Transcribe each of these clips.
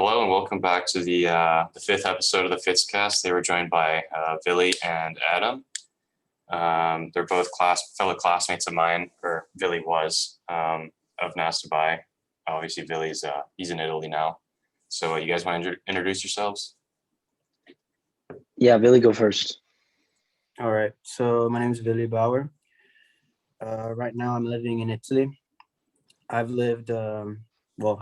Hello and welcome back to the fifth episode of the FitzCast. They were joined by Willy and Adam. They're both fellow classmates of mine, or Willy was, of Nas Dubai. Obviously, Willy's he's in Italy now. So you guys want to introduce yourselves? Yeah, Willy, go first. All right. So my name is Willy Bauer. Right now, I'm living in Italy. I've lived.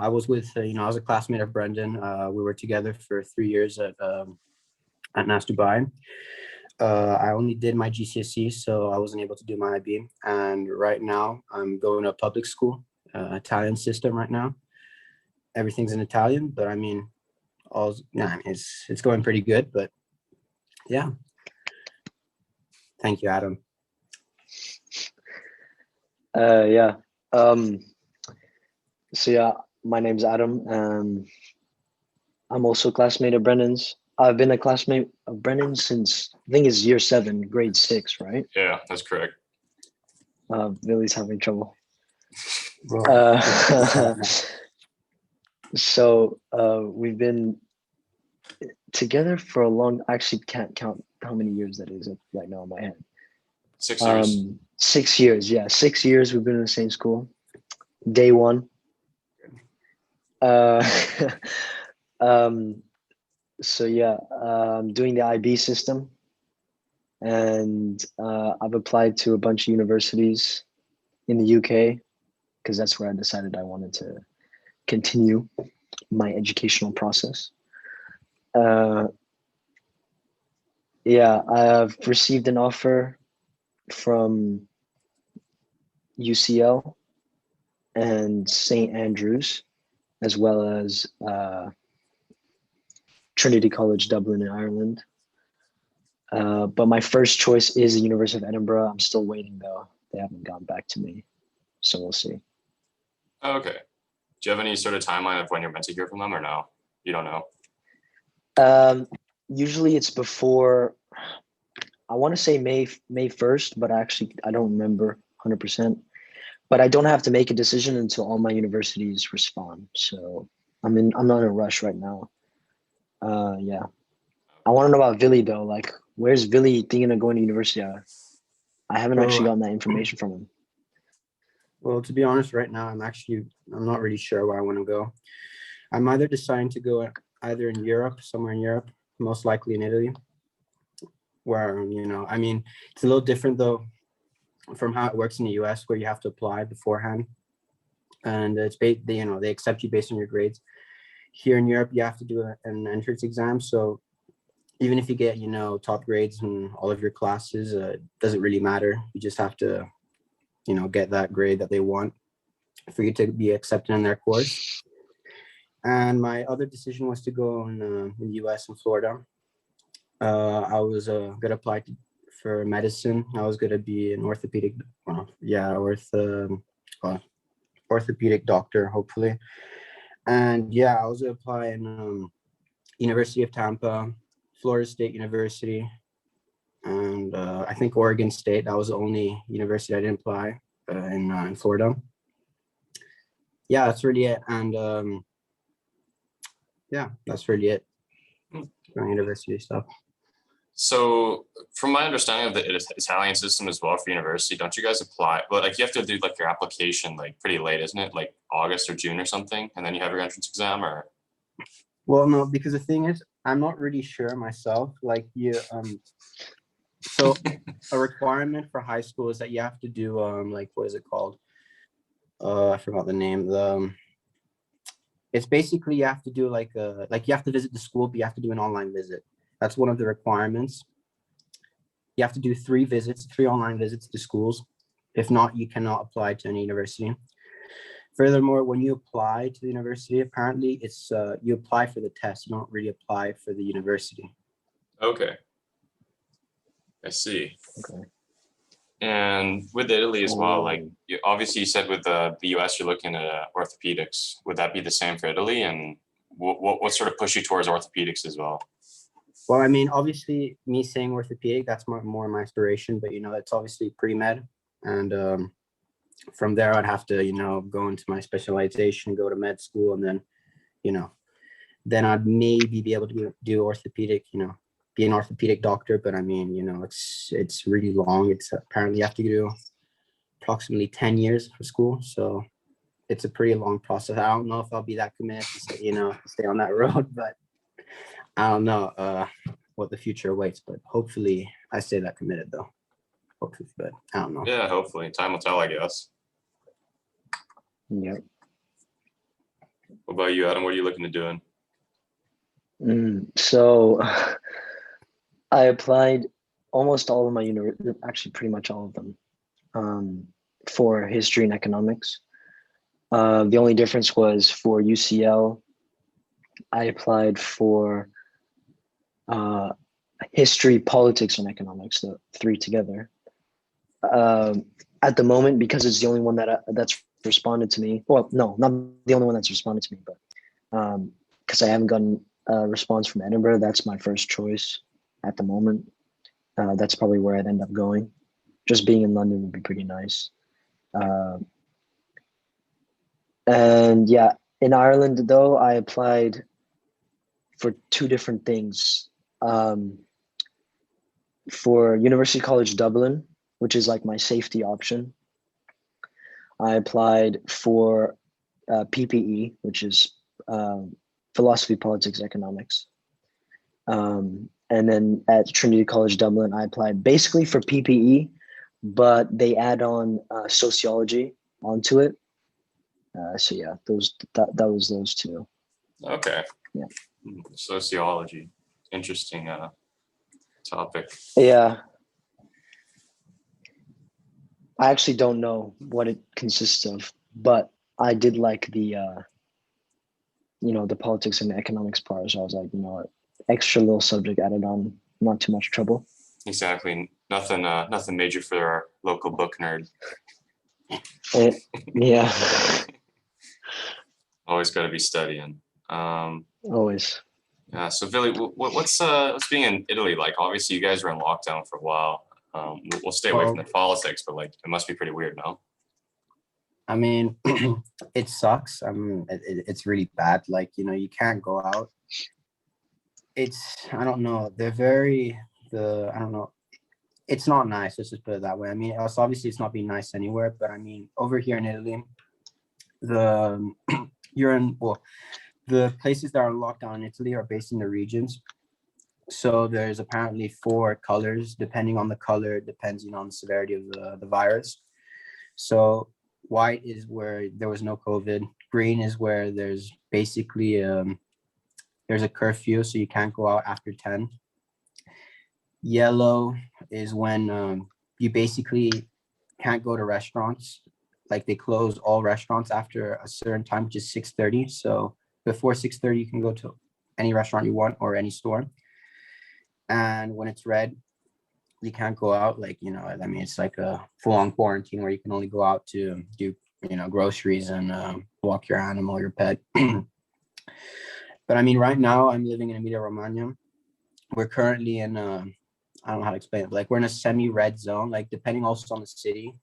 I was with I was a classmate of Brendan. We were together for 3 years at Nas Dubai. I only did my GCSE, so I wasn't able to do my IB. And right now, I'm going to public school, Italian system right now. Everything's in Italian, but I mean, it's going pretty good. But yeah, thank you, Adam. My name's Adam. I'm also a classmate of Brendan's. I've been a classmate of Brendan since I think it's year 7, grade 6, right? Yeah, that's correct. Willy's having trouble. We've been together for a long. I actually can't count how many years that is right now in my head. 6 years. 6 years, yeah. 6 years we've been in the same school. Day one. I'm doing the IB system, and I've applied to a bunch of universities in the UK because that's where I decided I wanted to continue my educational process. I have received an offer from UCL and St. Andrews, as well as Trinity College Dublin in Ireland. But my first choice is the University of Edinburgh. I'm still waiting though. They haven't gotten back to me. So we'll see. Okay. Do you have any sort of timeline of when you're meant to hear from them or no? You don't know? Usually it's before, I want to say May 1st, but I don't remember 100%. But I don't have to make a decision until all my universities respond. So I'm not in a rush right now. I want to know about Willy though. Like, where's Willy thinking of going to university? I haven't actually gotten that information from him. Well, to be honest, right now I'm not really sure where I want to go. I'm either deciding to go either in Europe, somewhere in Europe, most likely in Italy, where it's a little different though from how it works in the US, where you have to apply beforehand, and it's they accept you based on your grades. Here in Europe, you have to do an entrance exam. So even if you get top grades in all of your classes, it doesn't really matter. You just have to get that grade that they want for you to be accepted in their course. And my other decision was to go in the US in Florida. I was gonna apply for medicine. I was gonna be an orthopedic doctor, hopefully. And I was gonna apply in University of Tampa, Florida State University, and I think Oregon State. That was the only university I didn't apply in Florida. Yeah, that's really it. And that's really it. University stuff. So from my understanding of the Italian system as well for university, don't you guys apply? Well, like you have to do like your application like pretty late, isn't it? Like August or June or something, and then you have your entrance exam, or? Well, no, because the thing is, I'm not really sure myself. Like so a requirement for high school is that you have to do what is it called? I forgot the name. It's basically you have to do you have to visit the school, but you have to do an online visit. That's one of the requirements. You have to do 3 online visits to schools. If not, you cannot apply to any university. Furthermore, when you apply to the university, apparently it's you apply for the test. You don't really apply for the university. Okay. I see. Okay. And with Italy as well, like you said with the US, you're looking at orthopedics. Would that be the same for Italy? And what sort of push you towards orthopedics as well? Well, I mean, obviously, me saying orthopedic, that's more my inspiration. But it's obviously pre-med, and from there, I'd have to go into my specialization, go to med school, and then then I'd maybe be able to do orthopedic, be an orthopedic doctor. But I mean, it's really long. It's apparently you have to do approximately 10 years for school. So it's a pretty long process. I don't know if I'll be that committed to stay on that road, but I don't know what the future awaits. But hopefully I stay that committed though. Hopefully, but I don't know. Yeah, hopefully. Time will tell, I guess. Yep. What about you, Adam? What are you looking to do? So I applied almost all of my actually pretty much all of them, for history and economics. The only difference was for UCL, I applied for history, politics, and economics, the three together. At the moment, because it's the only one that's responded to me. Well, no, not the only one that's responded to me, but because I haven't gotten a response from Edinburgh, that's my first choice at the moment. That's probably where I'd end up going. Just being in London would be pretty nice. And yeah, in Ireland though, I applied for two different things. For University College Dublin, which is like my safety option, I applied for PPE, which is philosophy, politics, economics. And then at Trinity College Dublin, I applied basically for PPE, but they add on sociology onto it. So yeah, that was those two. Okay. Yeah. Sociology, interesting topic. Yeah. I actually don't know what it consists of, but I did like the the politics and the economics part. So I was like, extra little subject added on, not too much trouble. Exactly. Nothing major for our local book nerd. Yeah. Always got to be studying. Always. Yeah. So, Billy, what's being in Italy like? Obviously, you guys were in lockdown for a while. We'll stay away from the politics, but like, it must be pretty weird, no? I mean, it sucks. I mean, it's really bad. Like, you can't go out. I don't know. I don't know. It's not nice. Let's just put it that way. I mean, obviously it's not being nice anywhere, but I mean, over here in Italy, the places that are locked down in Italy are based in the regions. So there's apparently 4 colors. Depending on the color, it depends, on the severity of the virus. So white is where there was no COVID. Green is where there's basically there's a curfew, so you can't go out after 10. Yellow is when you basically can't go to restaurants. Like, they close all restaurants after a certain time, which is 6:30. So before 6:30, you can go to any restaurant you want or any store. And when it's red, you can't go out. Like, I mean, it's like a full-on quarantine where you can only go out to do, groceries and walk your animal, your pet. But I mean, right now I'm living in Emilia-Romagna. We're currently in, I don't know how to explain it, but like, we're in a semi-red zone, like depending also on the city.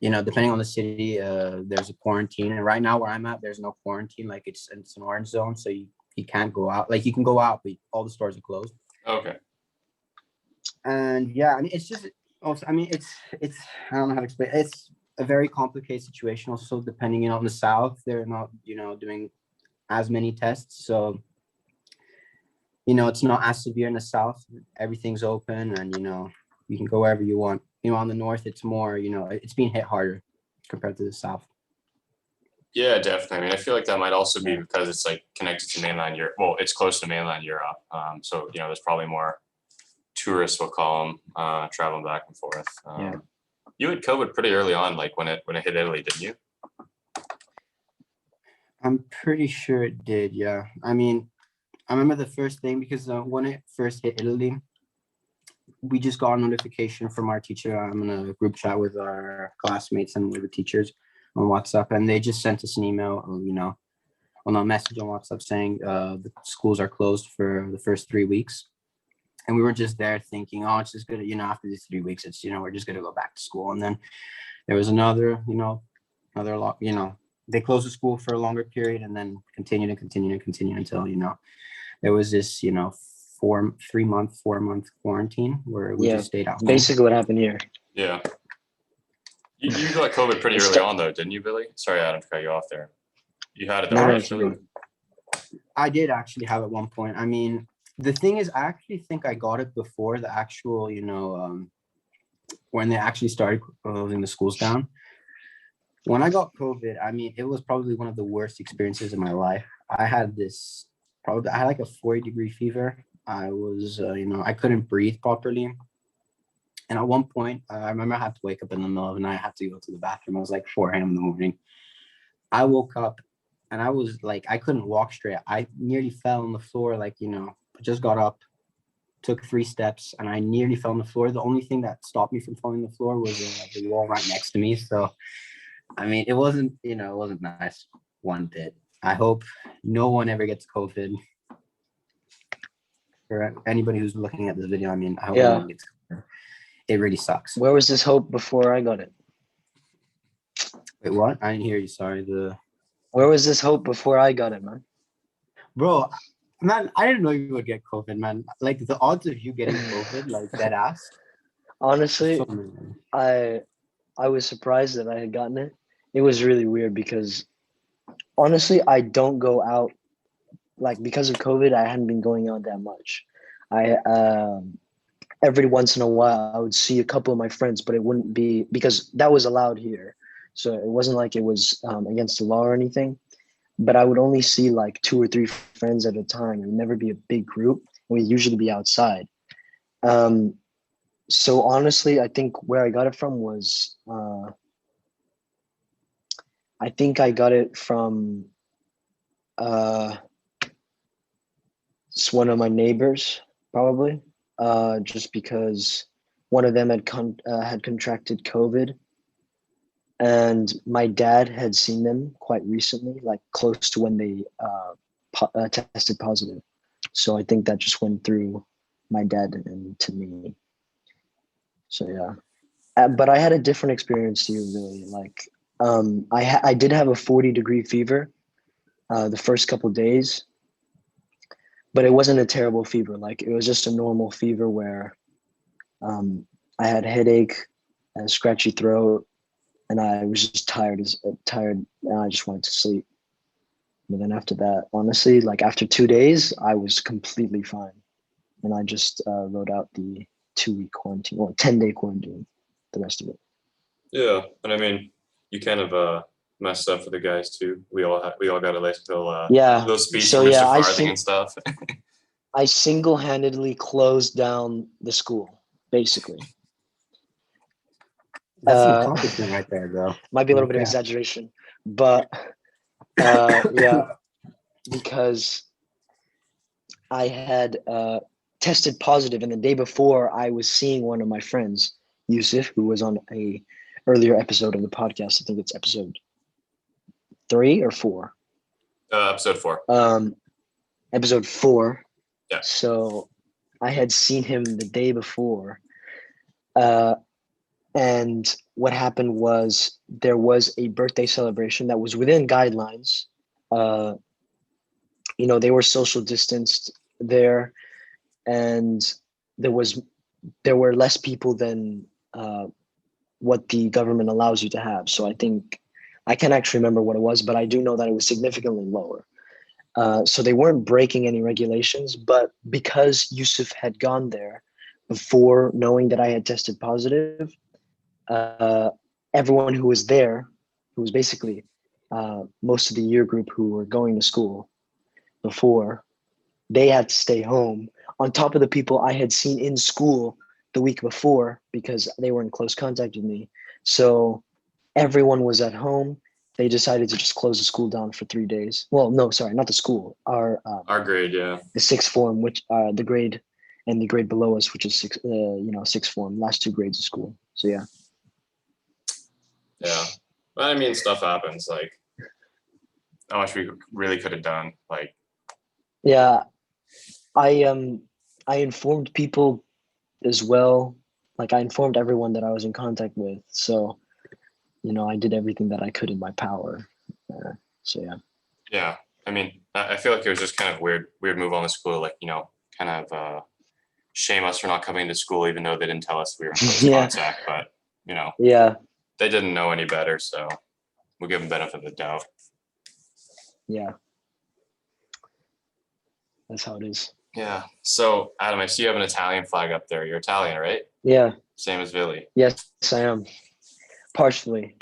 Depending on the city, there's a quarantine. And right now where I'm at, there's no quarantine. Like, it's an orange zone. So you can't go out. Like, you can go out, but all the stores are closed. Okay. And yeah, I mean, it's just, also, I mean, it's, I don't know how to explain it. It's a very complicated situation. Also, depending, on the South, they're not, doing as many tests. So, it's not as severe in the South. Everything's open and, you can go wherever you want. On the North, it's more, it's being hit harder compared to the South. Yeah, definitely. I mean, I feel like that might also be because it's like connected to mainland Europe. Well, it's close to mainland Europe. So, there's probably more tourists, we'll call them, traveling back and forth. Yeah. You had COVID pretty early on, like when it hit Italy, didn't you? I'm pretty sure it did. Yeah. I mean, I remember the first thing because when it first hit Italy, we just got a notification from our teacher. I'm in a group chat with our classmates and with the teachers on WhatsApp, and they just sent us an email, on a message on WhatsApp saying the schools are closed for the first 3 weeks. And we were just there thinking, oh, it's just good, after these 3 weeks, it's, we're just going to go back to school. And then there was another lock, they closed the school for a longer period and then continued until, there was this, 4-month quarantine where we just stayed at home. Basically what happened here. Yeah. You got COVID pretty early on, though, didn't you, Billy? Sorry, Adam, to cut you off there. You had it though, right, Billy? I did actually have at one point. I mean, the thing is, I actually think I got it before the actual, when they actually started closing the schools down. When I got COVID, I mean, it was probably one of the worst experiences in my life. I had like a 40-degree fever. I was, I couldn't breathe properly. And at one point, I remember I had to wake up in the middle of the night. I had to go to the bathroom. It was like 4 a.m. in the morning. I woke up and I was like, I couldn't walk straight. I nearly fell on the floor. Like, I just got up, took 3 steps, and I nearly fell on the floor. The only thing that stopped me from falling on the floor was the wall right next to me. So, I mean, it wasn't nice one bit. I hope no one ever gets COVID. For anybody who's looking at this video, I mean, I hope no one gets COVID. It really sucks. Where was this hope before I got it? Wait, what? I didn't hear you. Sorry. Where was this hope before I got it, man? Bro, man, I didn't know you would get COVID, man. Like, the odds of you getting COVID, like, dead ass. Honestly, I was surprised that I had gotten it. It was really weird because, honestly, I don't go out. Like, because of COVID, I hadn't been going out that much. Every once in a while, I would see a couple of my friends, but it wouldn't be because that was allowed here. So it wasn't like it was against the law or anything. But I would only see like 2 or 3 friends at a time. It would never be a big group. We'd usually be outside. So honestly, I think where I got it from was, I think I got it from it's one of my neighbors, probably. Just because one of them had contracted COVID, and my dad had seen them quite recently, like close to when they tested positive. So I think that just went through my dad and to me. So yeah, but I had a different experience to you, really. Like, I did have a 40-degree fever the first couple of days. But it wasn't a terrible fever. Like, it was just a normal fever where I had a headache, a scratchy throat, and I was just tired, and I just wanted to sleep. But then after that, honestly, like after 2 days, I was completely fine. And I just wrote out the 2-week quarantine, or 10-day quarantine, the rest of it. Yeah, and I mean, you kind of messed up for the guys too. We all got to listen to those speeches from Mr. Farthing and stuff. I single-handedly closed down the school, basically. That's an accomplishment right there, though. Might be a little bit of exaggeration, but yeah, because I had tested positive, and the day before I was seeing one of my friends, Yusuf, who was on a earlier episode of the podcast. I think it's episode 3 or 4. Episode 4. Episode 4. Yeah. So I had seen him the day before. And what happened was there was a birthday celebration that was within guidelines. They were social distanced there, and there were less people than what the government allows you to have. So I think I can't actually remember what it was, but I do know that it was significantly lower. So they weren't breaking any regulations, but because Yusuf had gone there before knowing that I had tested positive, everyone who was there, who was basically most of the year group who were going to school before, they had to stay home on top of the people I had seen in school the week before because they were in close contact with me. So everyone was at home. They decided to just close the school down for 3 days. Well, no, sorry, not the school. Our grade, yeah. The sixth form, which the grade and the grade below us, which is sixth form, last 2 grades of school. So yeah. Yeah, I mean, stuff happens. Like, how much we really could have done. Like, yeah, I informed people as well. Like, I informed everyone that I was in contact with. So, I did everything that I could in my power. So yeah. Yeah. I mean, I feel like it was just kind of weird move on the school, like, kind of shame us for not coming to school, even though they didn't tell us we were in close Yeah. contact. But, Yeah. they didn't know any better. So we'll give them benefit of the doubt. Yeah. That's how it is. Yeah. So, Adam, I see you have an Italian flag up there. You're Italian, right? Yeah. Same as Billy. Yes, I am. Partially.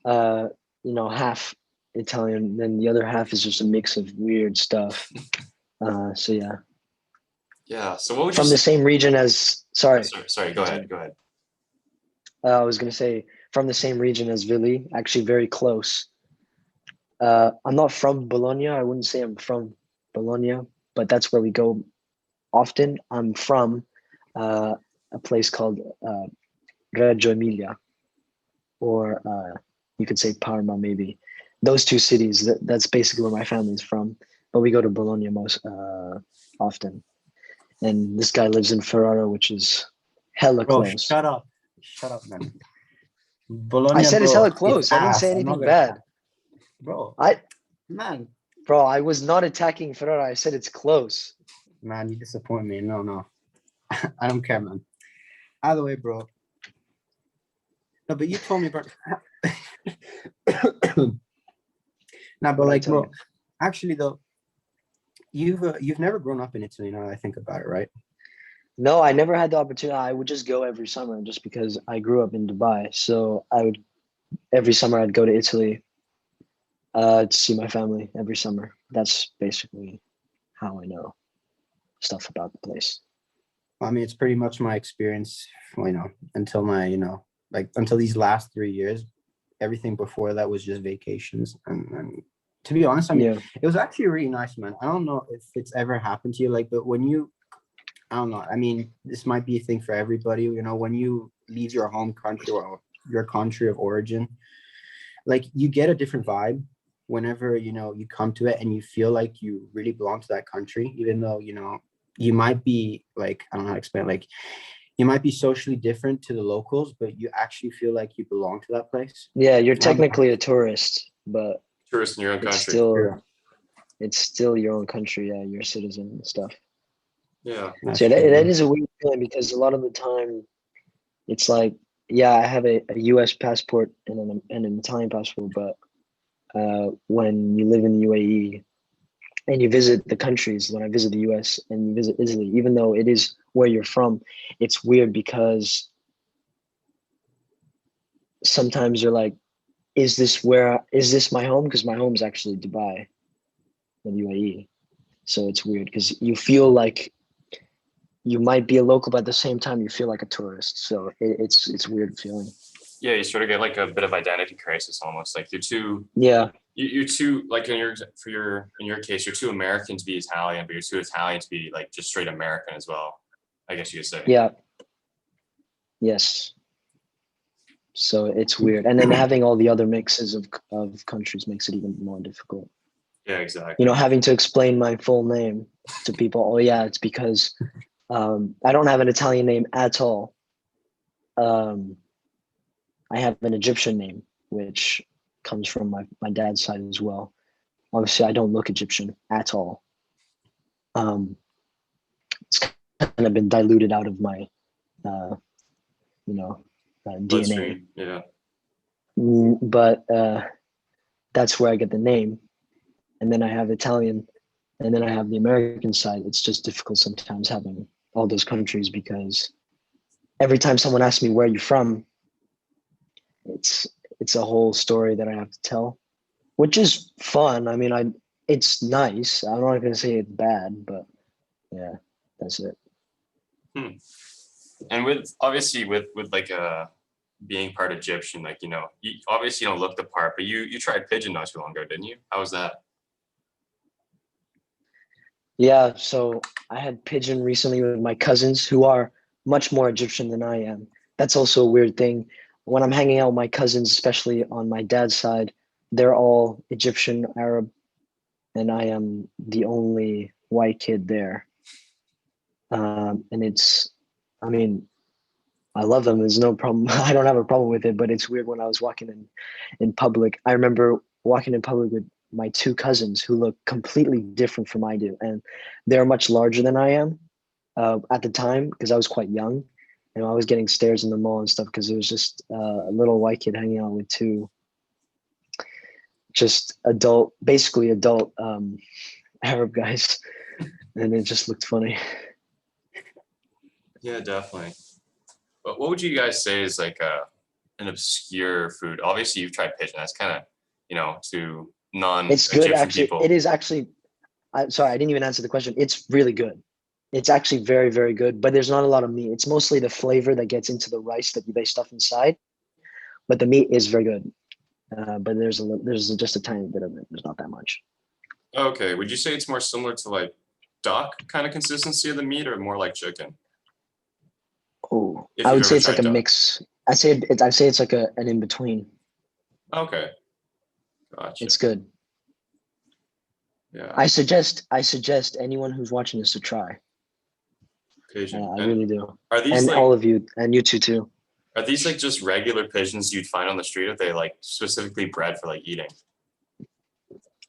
Half Italian, then the other half is just a mix of weird stuff. So yeah. Yeah. So what would you From say? the same region as sorry. Sorry, go ahead. Go ahead. I was gonna say from the same region as Willy, actually very close. I'm not from Bologna. I wouldn't say I'm from Bologna, but that's where we go often. I'm from a place called Reggio Emilia, or you could say Parma, maybe. Those two cities. That's basically where my family's from. But we go to Bologna most often. And this guy lives in Ferrara, which is hella close. Shut up, man. Bologna, I said bro, it's hella close. I didn't ass. say I'm anything not bad. Bro, man, I was not attacking Ferrara. I said it's close. Man, you disappoint me. No. I don't care, man. Either way, bro. No, but you told me about Nah, but like, bro, actually though, you've never grown up in Italy now that I think about it, right? No, I never had the opportunity. I would just go every summer just because I grew up in Dubai. So every summer I'd go to Italy to see my family every summer. That's basically how I know stuff about the place. I mean, it's pretty much my experience, until until these last 3 years. Everything before that was just vacations. And to be honest, I mean, It was actually really nice, man. I don't know if it's ever happened to you, but I don't know. I mean, this might be a thing for everybody, when you leave your home country or your country of origin, like you get a different vibe whenever, you come to it and you feel like you really belong to that country, even though, you might be like, I don't know how to explain, like you might be socially different to the locals, but you actually feel like you belong to that place. Yeah, you're technically a tourist, but tourist in your own country. It's still your own country. Yeah, you're a citizen and stuff. Yeah. So that is a weird feeling because a lot of the time it's like, yeah, I have a US passport and an Italian passport, but when you live in the UAE and you visit the countries, when I visit the US and you visit Italy, even though it is where you're from, it's weird because sometimes you're like, is this my home? Because my home's actually Dubai, the UAE. So it's weird because you feel like you might be a local, but at the same time you feel like a tourist. So it's a weird feeling. Yeah, you sort of get like a bit of identity crisis almost. Like you're too like in your case, you're too American to be Italian, but you're too Italian to be like just straight American as well, I guess you could say. Yeah. Yes. So it's weird. And then having all the other mixes of countries makes it even more difficult. Yeah, exactly. Having to explain my full name to people. Oh yeah, it's because I don't have an Italian name at all. I have an Egyptian name, which comes from my dad's side as well. Obviously, I don't look Egyptian at all. It's kind of been diluted out of my, DNA. Yeah. But that's where I get the name. And then I have Italian, and then I have the American side. It's just difficult sometimes having all those countries because every time someone asks me where you're from, it's a whole story that I have to tell, which is fun. I mean, it's nice. I'm not going to say it's bad, but yeah, that's it. And with like being part Egyptian, like, you obviously don't look the part, but you tried pigeon not too long ago, didn't you? How was that? Yeah, so I had pigeon recently with my cousins who are much more Egyptian than I am. That's also a weird thing. When I'm hanging out with my cousins, especially on my dad's side, they're all Egyptian, Arab, and I am the only white kid there. And I love them. There's no problem. I don't have a problem with it, but it's weird when I was walking in public. I remember walking in public with my two cousins who look completely different from I do, and they're much larger than I am at the time because I was quite young, and I was getting stares in the mall and stuff because it was just a little white kid hanging out with two just basically adult Arab guys, and it just looked funny. Yeah, definitely. But what would you guys say is like an obscure food? Obviously, you've tried pigeon. That's kind of, to It's good, non-Egyptian actually. people. It is actually. Sorry, I didn't even answer the question. It's really good. It's actually very, very good, but there's not a lot of meat. It's mostly the flavor that gets into the rice that they stuff inside. But the meat is very good. But there's just a tiny bit of it. There's not that much. Okay, would you say it's more similar to like duck kind of consistency of the meat, or more like chicken? Oh, If I you've would say ever it's like tried a duck. mix. I say it's like an in between. Okay, gotcha. It's good. Yeah, I suggest anyone who's watching this to try. pigeon. I And really do. are these And like all of you, and you two too. are these like just regular pigeons you'd find on the street, or are they like specifically bred for like eating?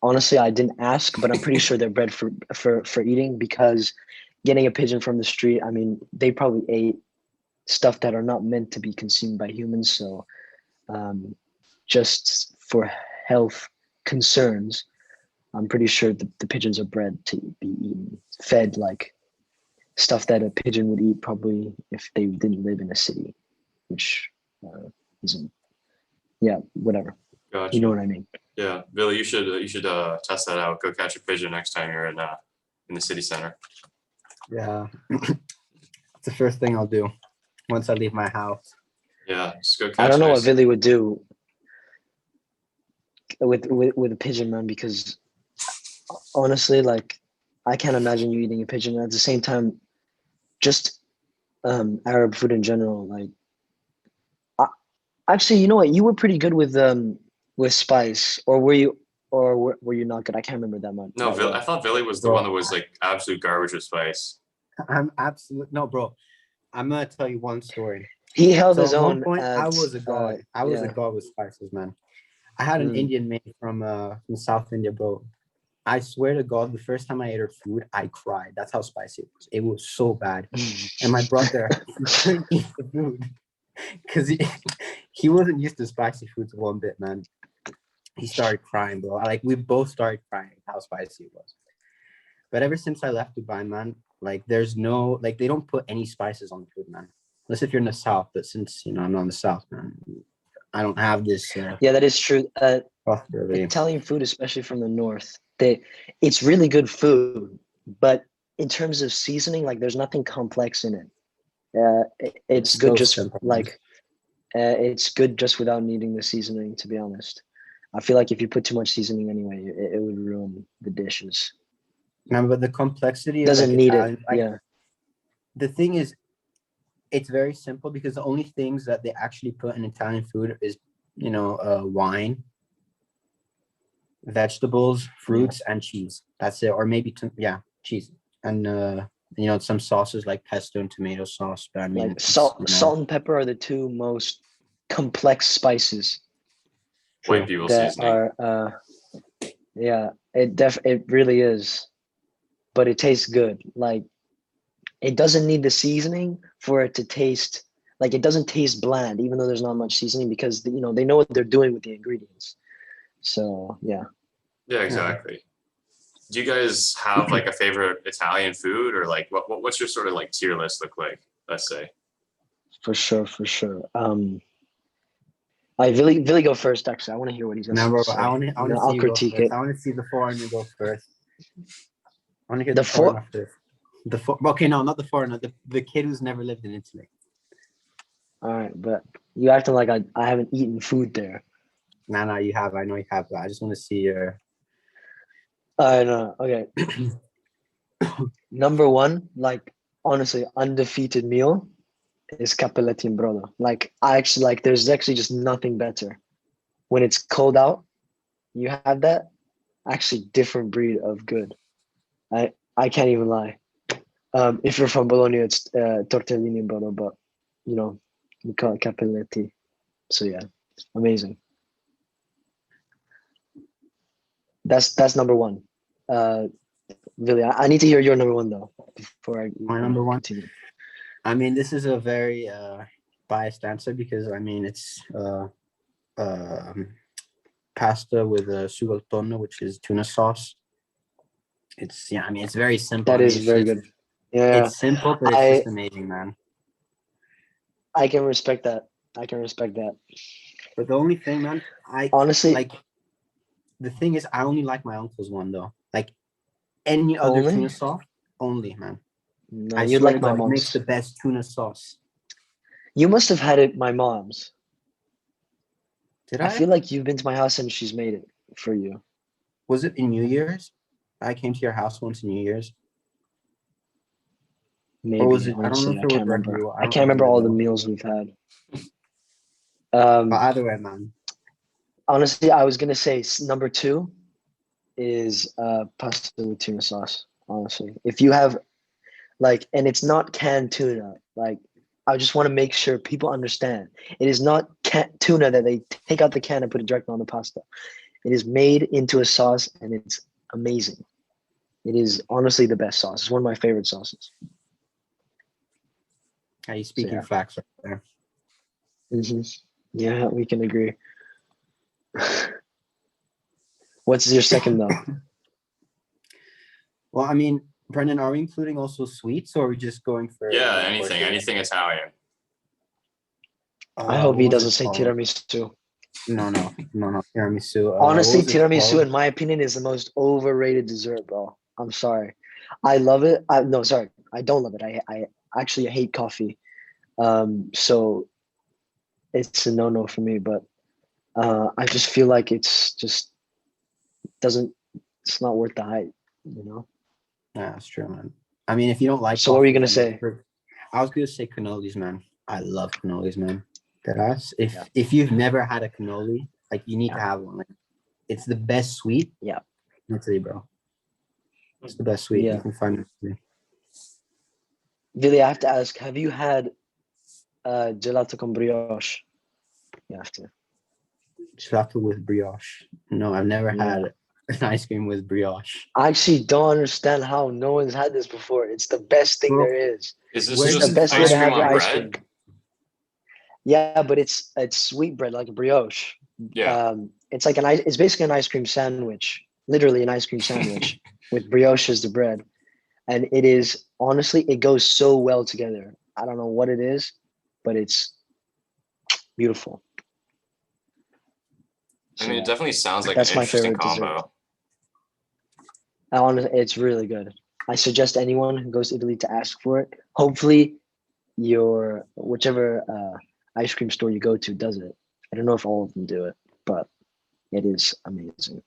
Honestly, I didn't ask, but I'm pretty sure they're bred for eating, because getting a pigeon from the street, I mean, they probably ate stuff that are not meant to be consumed by humans. So just for health concerns, I'm pretty sure the pigeons are bred to be eaten, fed like stuff that a pigeon would eat probably if they didn't live in a city, which isn't, yeah, whatever. Gotcha. You know what I mean? Yeah, Billy, you should test that out. Go catch a pigeon next time you're in the city center. Yeah, it's the first thing I'll do once I leave my house. Yeah, just go catch. I don't know what nice. Billy would do with a pigeon, man, because honestly, like, I can't imagine you eating a pigeon. At the same time, just Arab food in general, like, actually, you know what? You were pretty good with spice, or were you, or were you not good? I can't remember that much. No, that well. I thought Billy was the Bro. one that was like absolute garbage with spice. I'm absolutely no, bro. I'm gonna tell you one story. He held So his at own. one point, I at, was a god. I was a yeah. god with spices, man. I had an Indian mate from South India, bro. I swear to God, the first time I ate her food, I cried. That's how spicy it was. It was so bad. And my brother, he couldn't eat the food because he wasn't used to spicy foods one bit, man. He started crying, bro. Like, we both started crying how spicy it was. But ever since I left Dubai, man, like, there's no, like, they don't put any spices on the food, man. Unless if you're in the South. But since, I'm not in the South, man, I don't have this. Yeah, that is true. Possibility. Italian food, especially from the north, it's really good food, but in terms of seasoning, like, there's nothing complex in it. It's good so just simple, like it's good just without needing the seasoning. To be honest, I feel like if you put too much seasoning anyway, it would ruin the dishes. No, but the complexity Doesn't of like need Italian, it. like, Yeah. the thing is, it's very simple because the only things that they actually put in Italian food is, wine, vegetables, fruits, and cheese. That's it. Or maybe cheese and some sauces like pesto and tomato sauce. But I mean, Like salt and pepper are the two most complex spices. White people that seasoning. are it really is, but it tastes good. Like, it doesn't need the seasoning for it to taste, like, it doesn't taste bland even though there's not much seasoning, because they know what they're doing with the ingredients. So yeah. Yeah, exactly. Do you guys have like a favorite Italian food, or like what's your sort of like tier list look like? Let's say. For sure. Billy go first. Actually, I want to hear what he's No, bro, say. I want to see I'll you go critique first. it. I want to see the foreigner go first. I want to hear The the foreigner first. Okay, no, not the foreigner. The kid who's never lived in Italy. All right, but you acting like I haven't eaten food there. No, you have. I know you have. But I just want to see your. I know. Okay. Number one, like, honestly, undefeated meal is capelletti in brodo. Like, I actually, like, there's actually just nothing better. When it's cold out, you have that. Actually, different breed of good. I can't even lie. If you're from Bologna, it's tortellini in brodo, but we call it capelletti. So yeah, amazing. That's number one. Really, I need to hear your number one though before I My number one? continue. I mean, this is a very biased answer because I mean it's pasta with sugo tonno, which is tuna sauce. It's I mean it's very simple. That I is mean, very it's, good. Yeah, it's simple, but it's just amazing, man. I can respect that. I can respect that. But the only thing, man, I Honestly, like the thing is I only like my uncle's one though. Like any other only? tuna sauce, only, man. No, I you'd swear like to my God, he makes mom's. the best tuna sauce. You must have had it my mom's. Did I I? feel like you've been to my house and she's made it for you. Was it in New Year's? I came to your house once in New Year's. Maybe, Or was it? I don't know honestly, if I it was can't remember. regular. I don't can't remember all the though. meals we've had. But either way, man. Honestly, I was gonna say number two is pasta with tuna sauce. Honestly, if you have like, and it's not canned tuna. Like, I just want to make sure people understand. It is not tuna that they take out the can and put it directly on the pasta. It is made into a sauce, and it's amazing. It is honestly the best sauce. It's one of my favorite sauces. Are you speaking yeah. facts right there? Mm-hmm. Yeah, we can agree. What's your second though? Well, I mean, Brendan, are we including also sweets, or are we just going for? Yeah, anything Italian. I hope what he was it doesn't say called? tiramisu. No, tiramisu. Honestly, what was it tiramisu, called? in my opinion, is the most overrated dessert, bro. I'm sorry. I love it. No, sorry, I don't love it. I actually hate coffee. So it's a no-no for me. But I just feel like it's not worth the hype, you know? Yeah, that's true, man. I mean, if you don't like So what were you coffee, gonna say? I was gonna say cannolis, man. I love cannolis, man. If you've never had a cannoli, like you need to have one. Like it's the best sweet. Yeah. I'll tell you, bro. It's the best sweet Yeah. you can find. Billy, I have to ask, have you had gelato con brioche? You have to. Gelato with brioche. No, I've never had an ice cream with brioche. I actually don't understand how no one's had this before. It's the best thing there is. Is this It's just the best way ice to cream have your on ice bread? cream. Yeah, but it's sweet bread like a brioche. Yeah. It's like it's basically an ice cream sandwich, literally an ice cream sandwich with brioche as the bread. And it is honestly, it goes so well together. I don't know what it is, but it's beautiful. I mean, it definitely sounds like That's an my interesting favorite combo. dessert. It's really good. I suggest anyone who goes to Italy to ask for it. Hopefully, your whichever ice cream store you go to does it. I don't know if all of them do it, but it is amazing.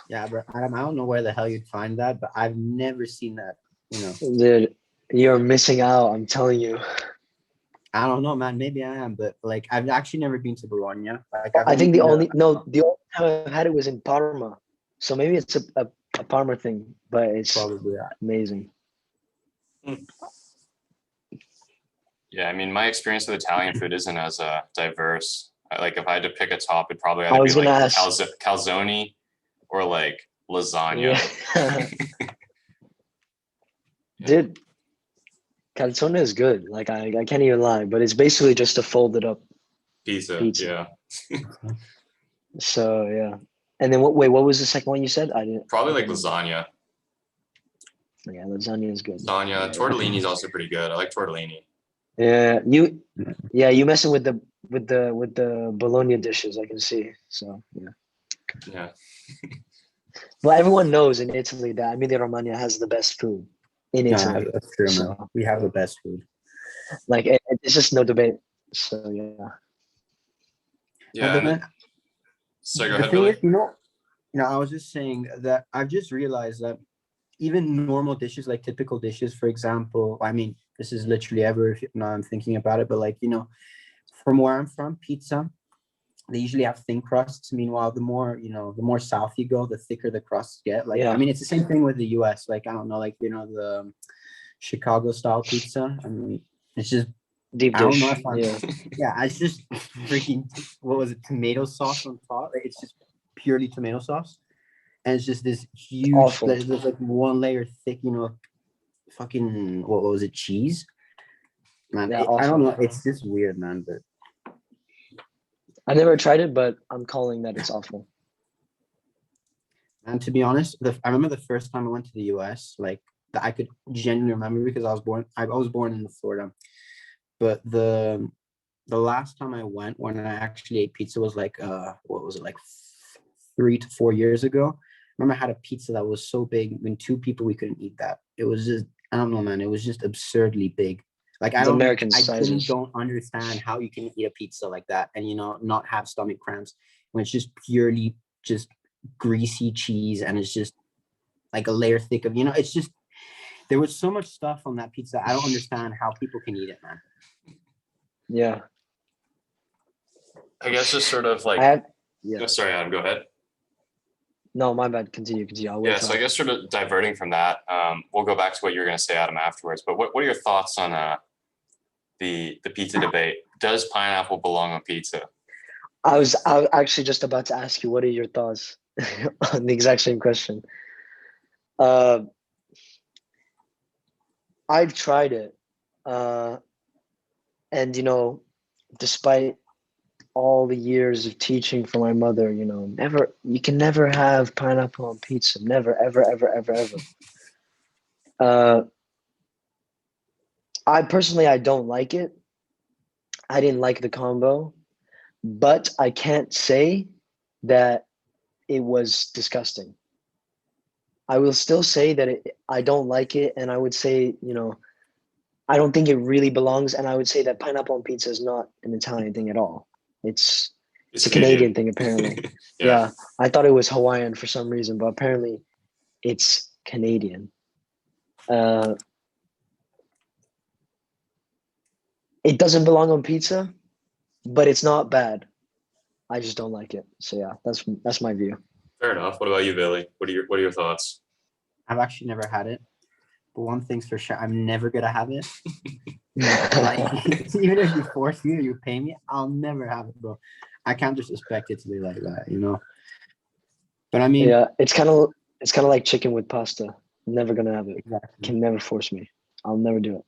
Yeah, bro. Adam, I don't know where the hell you'd find that, but I've never seen that. You know, Dude, you're missing out. I'm telling you. I don't know, man. Maybe I am, but like, I've actually never been to Bologna. Like, I think the only time I've had it was in Parma, so maybe it's a Parma thing, but it's probably amazing. Yeah, I mean, my experience with Italian food isn't as diverse. Like, if I had to pick a top, it'd probably I either be was like gonna ask. calzone or like lasagna. Yeah. Dude, calzone is good. Like I can't even lie, but it's basically just a folded up Pizza. Yeah. So yeah. And then what was the second one you said? I didn't. Probably like lasagna. Yeah, lasagna is good. Lasagna. Tortellini is also pretty good. I like tortellini. Yeah, you messing with the bologna dishes, I can see. So yeah. Yeah. Well, everyone knows in Italy that Emilia Romagna has the best food in Italy. Yeah, that's true, so, man. We have the best food. Like it's just no debate. So yeah. Yeah. Man, so go the ahead, thing Billy. is, I was just saying that I've just realized that even normal dishes, like typical dishes, for example, I mean, this is literally now I'm thinking about it, but like, from where I'm from, pizza, they usually have thin crusts. Meanwhile, the more south you go, the thicker the crusts get. Like, I mean, it's the same thing with the US. Like, I don't know, like, the Chicago style pizza. I mean, it's just Deep I don't dish. know if I'm, Yeah. yeah, it's just freaking, what was it, tomato sauce on top? Like, it's just purely tomato sauce. And it's just this huge, Awful. there's like one layer thick, fucking, what was it, cheese? Man, Yeah, I don't awful. know. It's just weird, man. But I never tried it, but I'm calling that it's awful. and to be honest, I remember the first time I went to the US, like that I could genuinely remember because I was born in Florida. But the last time I went when I actually ate pizza was like what was it, like 3 to 4 years ago. I remember I had a pizza that was so big when 2 people we couldn't eat that. It was just, I don't know, man. It was just absurdly big. Like I American genuinely sizes. don't understand how you can eat a pizza like that and not have stomach cramps when it's just purely just greasy cheese and it's just like a layer thick of, it's just, there was so much stuff on that pizza. I don't understand how people can eat it, man. Yeah. I guess just sort of like. Yeah. Oh, sorry, Adam. Go ahead. No, my bad. Continue. I'll wait. Yeah, so I guess sort of diverting from that, we'll go back to what you were going to say, Adam, afterwards. But what are your thoughts on the pizza debate? Does pineapple belong on pizza? I was actually just about to ask you, what are your thoughts on the exact same question? I've tried it, and despite all the years of teaching from my mother, you can never have pineapple on pizza. Never, ever, ever, ever, ever. I personally, I don't like it. I didn't like the combo, but I can't say that it was disgusting. I will still say that I don't like it, and I would say, I don't think it really belongs, and I would say that pineapple on pizza is not an Italian thing at all. It's a Canadian thing, apparently. Yeah, I thought it was Hawaiian for some reason, but apparently it's Canadian. It doesn't belong on pizza, but it's not bad. I just don't like it. So yeah, that's my view. Fair enough. What about you, Billy? What are your thoughts? I've actually never had it, but one thing's for sure, I'm never gonna have it. Like, even if you force me or you pay me, I'll never have it, bro. I can't just expect it to be like that, But I mean, yeah, it's kind of like chicken with pasta. I'm never gonna have it. Exactly. Can never force me. I'll never do it.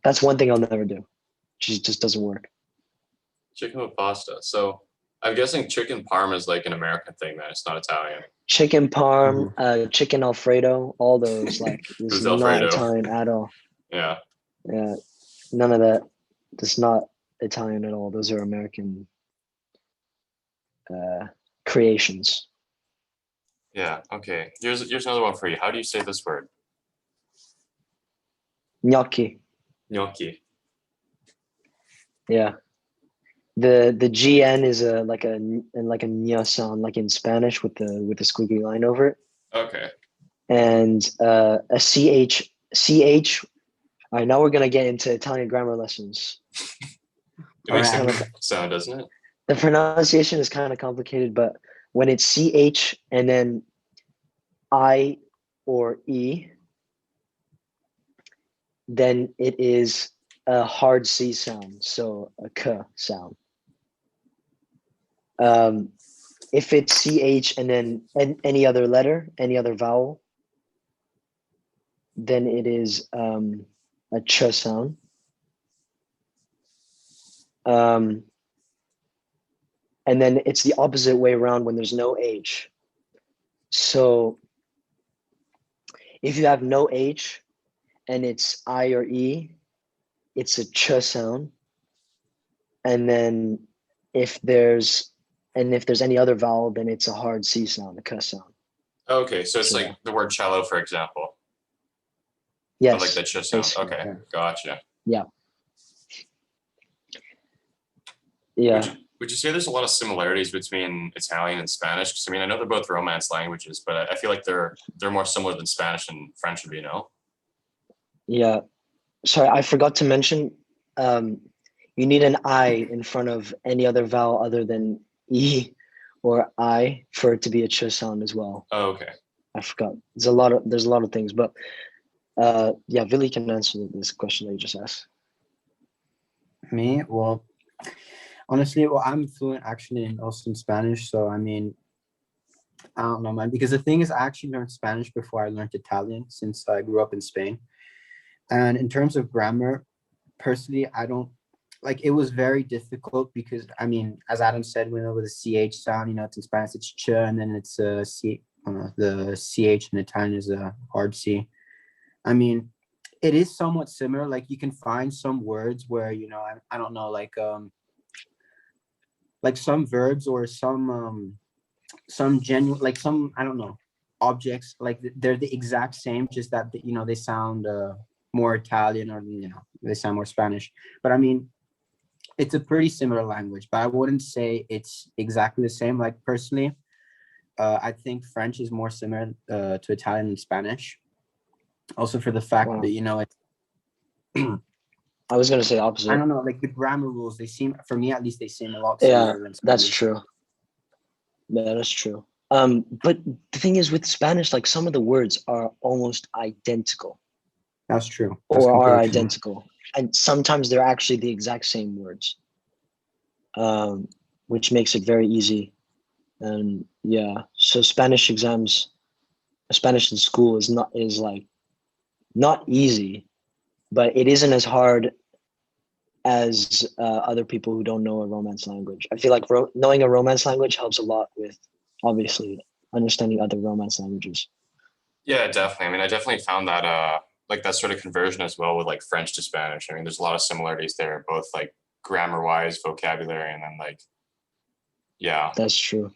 That's one thing I'll never do. Just doesn't work. Chicken with pasta. So I'm guessing chicken parm is like an American thing, then. It's not Italian. Chicken parm, chicken Alfredo, all those, like, this is not Italian at all. Yeah. Yeah, none of that. It's not Italian at all. Those are American creations. Yeah. Okay. Here's another one for you. How do you say this word? Gnocchi. Gnocchi. Yeah. The GN is like a ñ sound, like in Spanish with the squiggly line over it. Okay. And a CH. All right, now we're gonna get into Italian grammar lessons. It makes a sound, doesn't it? The pronunciation is kind of complicated, but when it's CH and then I or E, then it is a hard C sound, so a K sound. If it's CH and then any other letter, any other vowel, then it is a ch sound. And then it's the opposite way around when there's no H. So if you have no H and it's I or E, it's a ch sound. And then if there's any other vowel, then it's a hard C sound, a k sound. Okay, so it's like the word cello, for example. Yes. But like that ch sound. Okay, yeah. Gotcha. Yeah. Yeah. Would you say there's a lot of similarities between Italian and Spanish? Because I mean, I know they're both Romance languages, but I feel like they're more similar than Spanish and French would be, Yeah. Sorry, I forgot to mention, you need an I in front of any other vowel other than E or I for it to be a ch sound as well. Oh, okay. I forgot. There's a lot of things, but yeah, Billy can answer this question that you just asked. Me? Well, honestly, well, I'm fluent actually also in Spanish. So, I mean, I don't know, man. Because the thing is, I actually learned Spanish before I learned Italian since I grew up in Spain. And in terms of grammar, personally, I don't like it was very difficult because, I mean, as Adam said, we know with the CH sound, it's in Spanish, it's ch, and then it's the CH in Italian is a hard C. I mean, it is somewhat similar. Like you can find some words where, I don't know, like some verbs or some genuine, like some, I don't know, objects, like they're the exact same, just that, they sound more Italian or, they sound more Spanish. But I mean, it's a pretty similar language, but I wouldn't say it's exactly the same. Like personally, I think French is more similar to Italian and Spanish. Also for the fact Wow. that, it's I was gonna say the opposite. I don't know, like the grammar rules, they seem, for me at least, they seem a lot similar than Spanish. That's true. Yeah, that's true. But the thing is with Spanish, like some of the words are almost identical. That's true. That's Or are completely true. identical. And sometimes they're actually the exact same words. Which makes it very easy. And yeah, so Spanish exams, Spanish in school is not easy, but it isn't as hard as other people who don't know a Romance language. I feel like knowing a Romance language helps a lot with, obviously, understanding other Romance languages. Yeah, definitely. I mean, I definitely found that like that sort of conversion as well with like French to Spanish. I mean, there's a lot of similarities there, both like grammar wise, vocabulary, and then like, yeah. That's true.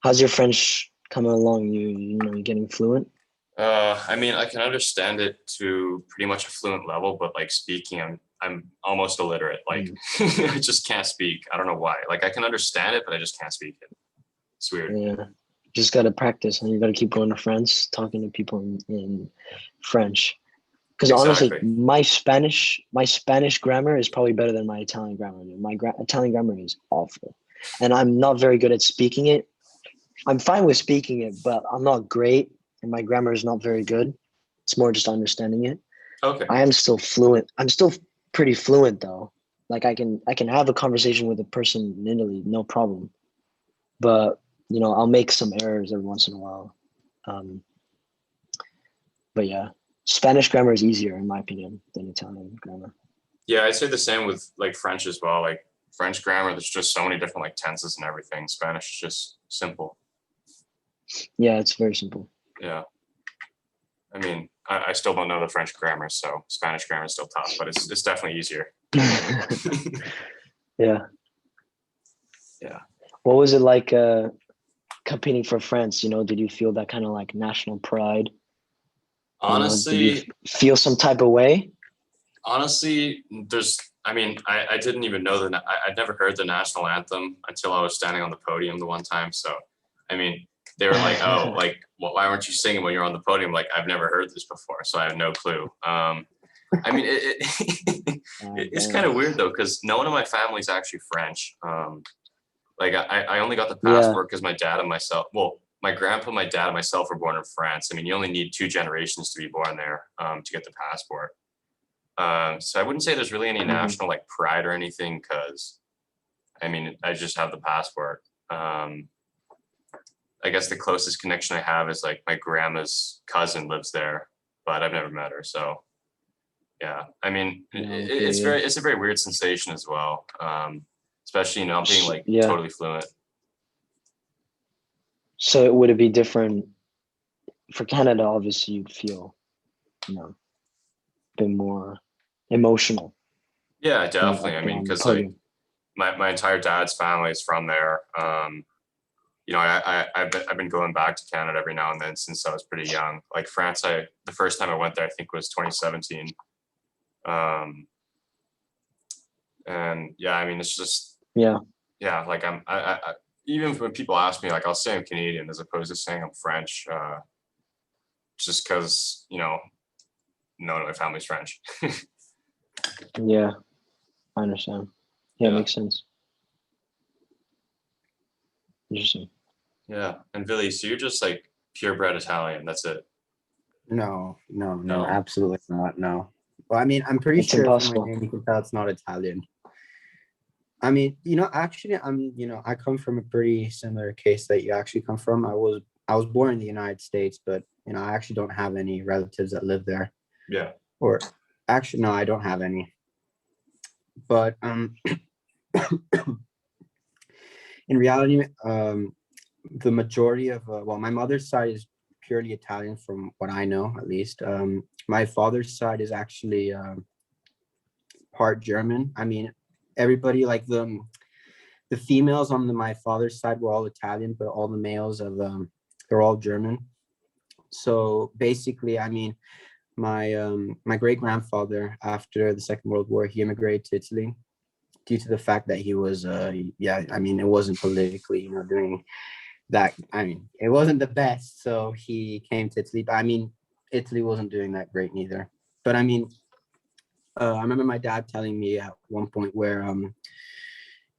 How's your French coming along? You getting fluent? I mean, I can understand it to pretty much a fluent level, but like speaking, I'm almost illiterate. Like I just can't speak. I don't know why. Like I can understand it, but I just can't speak it. It's weird. Yeah, just gotta practice, and you gotta keep going to France, talking to people in French. Because honestly, Exactly. my Spanish grammar is probably better than my Italian grammar. My Italian grammar is awful, and I'm not very good at speaking it. I'm fine with speaking it, but I'm not great, and my grammar is not very good. It's more just understanding it. Okay. I am still fluent. I'm still pretty fluent though. Like I can have a conversation with a person in Italy, no problem. But I'll make some errors every once in a while. But yeah, Spanish grammar is easier in my opinion than Italian grammar. Yeah, I'd say the same with like French as well. Like French grammar, there's just so many different like tenses and everything. Spanish is just simple. Yeah, it's very simple. Yeah. I mean, I still don't know the French grammar, so Spanish grammar is still tough, but it's definitely easier. Yeah. Yeah. What was it like competing for France? Did you feel that kind of like national pride? Honestly, did you feel some type of way? Honestly, I didn't even know I'd never heard the national anthem until I was standing on the podium the one time. So, I mean, they were like, oh, like, well, why weren't you singing when you're on the podium? Like, I've never heard this before, so I have no clue. I mean, it's kind of weird though, because no one in my family is actually French. Like I only got the passport because my dad and myself, well, my grandpa, my dad, and myself were born in France. I mean, you only need 2 generations to be born there to get the passport. So I wouldn't say there's really any national like pride or anything, because I mean, I just have the passport. I guess the closest connection I have is like my grandma's cousin lives there, but I've never met her. So yeah, I mean, it's a very weird sensation as well. Especially, being like totally fluent. So would it be different for Canada? Obviously, you'd feel, a bit more emotional. Yeah, definitely. I mean, because like my entire dad's family is from there. I've been going back to Canada every now and then since I was pretty young. Like France, the first time I went there, I think was 2017. And yeah, I mean, it's just like I even when people ask me, like I'll say I'm Canadian as opposed to saying I'm French, just because no one in my family's French. Yeah, I understand. Yeah, it makes sense. Interesting. Yeah, and Billy, so you're just like purebred Italian. That's it. No, absolutely not. No. Well, I mean, I'm pretty sure from my name you can tell it's not Italian. I mean, actually, I come from a pretty similar case that you actually come from. I was born in the United States, but I actually don't have any relatives that live there. Yeah. Or actually, no, I don't have any. But in reality, the majority of my mother's side is purely Italian, from what I know, at least. My father's side is actually part German. I mean, everybody, like the females on my father's side were all Italian, but all the males of they're all German. So basically, I mean, my great grandfather, after the Second World War, he immigrated to Italy due to the fact that he was it wasn't politically doing that. I mean, it wasn't the best, so he came to Italy. But I mean, Italy wasn't doing that great neither. But I mean, I remember my dad telling me at one point where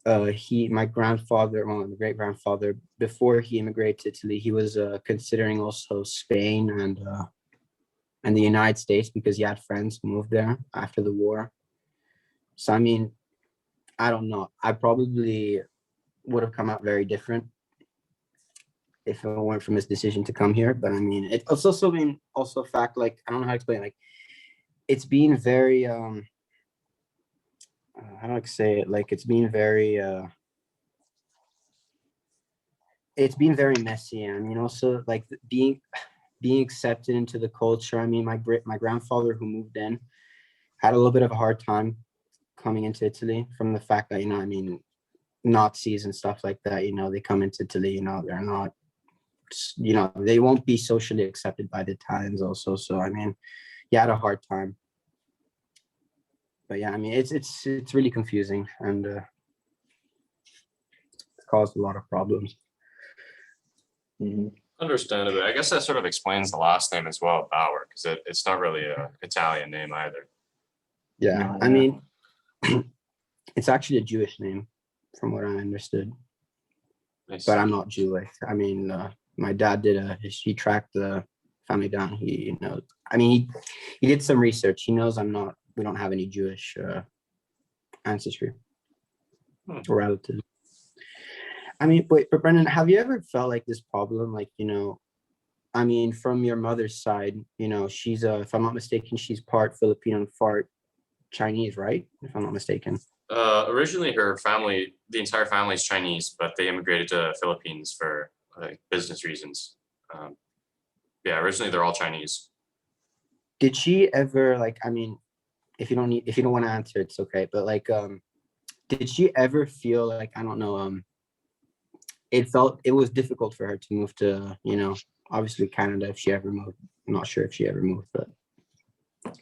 my grandfather, my great grandfather, before he immigrated to Italy, he was considering also Spain and the United States, because he had friends who moved there after the war. So I mean, I don't know. I probably would have come out very different if it weren't from his decision to come here. But I mean, it's also been also a fact, like, I don't know how to explain it. Like, it's been very how do I say it? Like, it's been very messy. I mean, also like being accepted into the culture. I mean, my grandfather, who moved in, had a little bit of a hard time coming into Italy, from the fact that, I mean, Nazis and stuff like that, they come into Italy, they're not, they won't be socially accepted by the Italians also. So I mean, he had a hard time. But yeah, I mean, it's really confusing, and it's caused a lot of problems. Mm-hmm. Understandably. I guess that sort of explains the last name as well, Bauer, because it's not really an Italian name either. Yeah, No, I mean, it's actually a Jewish name, from what I understood. But I'm not Jewish. I mean, my dad he tracked the family down. He I mean, he did some research. He knows we don't have any Jewish ancestry or relatives. I mean, but Brendan, have you ever felt like this problem? Like, I mean, from your mother's side, she's if I'm not mistaken, she's part Filipino and part Chinese, right? If I'm not mistaken. Originally, the entire family is Chinese, but they immigrated to Philippines for like business reasons. Yeah, originally they're all Chinese. Did she ever, like, I mean, if you don't want to answer, it's okay. But like, did she ever feel like, I don't know, it was difficult for her to move to, obviously Canada, if she ever moved? I'm not sure if she ever moved, but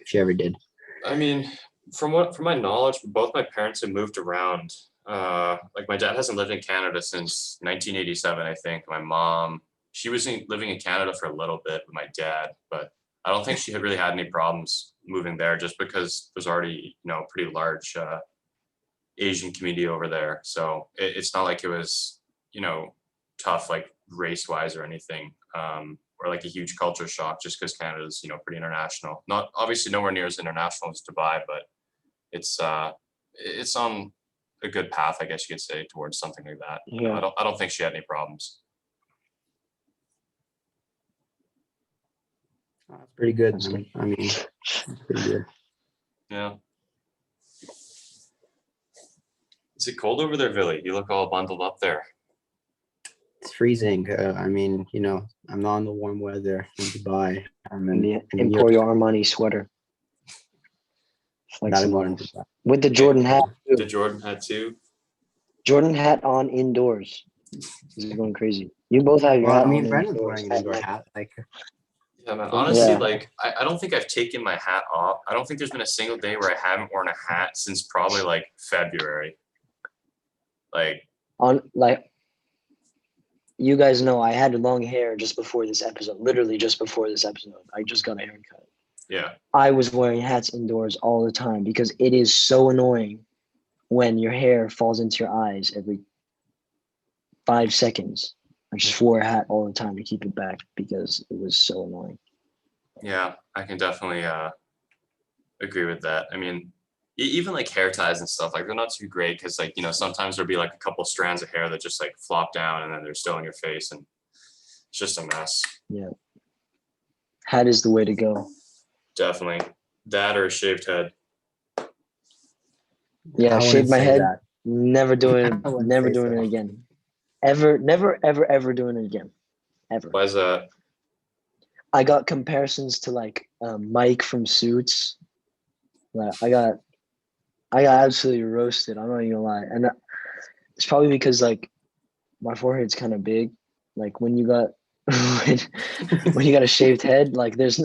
if she ever did. I mean, from my knowledge, both my parents have moved around. Like, my dad hasn't lived in Canada since 1987, I think. My mom, she was living in Canada for a little bit with my dad, but I don't think she had really had any problems moving there, just because there's already, a pretty large Asian community over there. So it's not like it was, tough, like race-wise or anything, or like a huge culture shock, just because Canada's, pretty international. Not obviously nowhere near as international as Dubai, but it's on a good path, I guess you could say, towards something like that. Yeah. I don't think she had any problems. Oh, that's pretty good. That's good. I mean, it's pretty good. Yeah. Is it cold over there, Billy? You look all bundled up there. It's freezing. I mean, I'm not in the warm weather in Dubai. I'm in The Europe. Emporio Armani sweater. It's like Not some in else. Dubai. With the Jordan hat. The Too. Jordan hat too. Jordan hat on indoors. This is going crazy. You both have your Well, hat I mean, on Brandon's indoors. wearing an indoor hat. Like, Yeah, man. Honestly, Yeah. like, I don't think I've taken my hat off. I don't think there's been a single day where I haven't worn a hat since probably like February. Like, you guys know, I had long hair just before this episode. Literally just before this episode. I just got a haircut. yeah. I was wearing hats indoors all the time because it is so annoying when your hair falls into your eyes every 5 seconds. I just wore a hat all the time to keep it back because it was so annoying. Yeah, I can definitely agree with that. I mean, even like hair ties and stuff, like they're not too great because like, you know, sometimes there'll be like a couple strands of hair that just like flop down and then they're still in your face and it's just a mess. Yeah. Hat is the way to go. Definitely. That or a shaved head. Yeah, I shave wouldn't my say head. that. Never doing I wouldn't never say doing so. it again. Ever, never, ever, ever doing it again. Ever. Why is that? I got comparisons to like Mike from Suits. Like, I got absolutely roasted. I'm not even gonna lie, and it's probably because like my forehead's kind of big. Like when you got when you got a shaved head, like there's